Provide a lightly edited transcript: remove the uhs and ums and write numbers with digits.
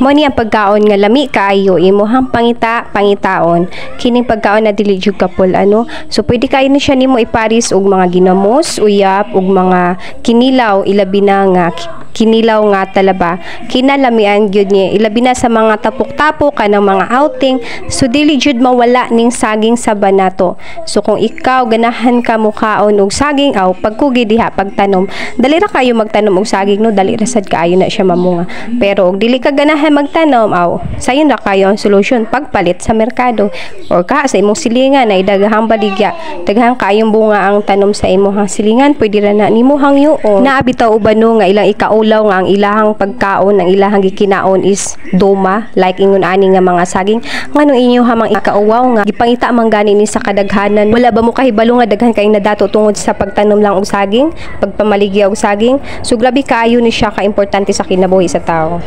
Mo ni ang pagkaon nga lami kaayo imuhang pangitaon kining pagkaon na dili jud kapul ano, so pwede kayo na siya nimo iparis og mga ginamos, uyap ug mga kinilaw, ilabi na nga kinilaw nga talaba kinalamian gyud niya, ilabi na sa mga tapok-tapok kanang mga outing, so dili jud mawala ning saging sa banato. So kung ikaw ganahan ka mukaon og saging aw pagkugi diha pagtanom, dali ra kayo magtanom og saging no, dali ra sad kaayo na siya mamunga. Pero og dili ka ganahan magtanom aw sayon ra kayo ang solusyon pagpalit sa merkado or ka sa imong silingan ay daghang baligya, daghang kaayong bunga ang tanom sa imong silingan, pwede ra na nimo hangyoon. Naabitaw uban no nga ilang ikaulaw nga ang ilahang pagkaon, ang ilahang gikinaon is doma like ingon ani nga mga saging nganong inyo hamang ikauwaw nga gipangita man gani ni sa kadaghanan. Wala ba mo kahibalo nga daghan kay nadato tungod sa pagtanom lang og saging, pagpamaligya og saging? So grabe kaayo ni siya ka importante sa kinabuhi sa tao.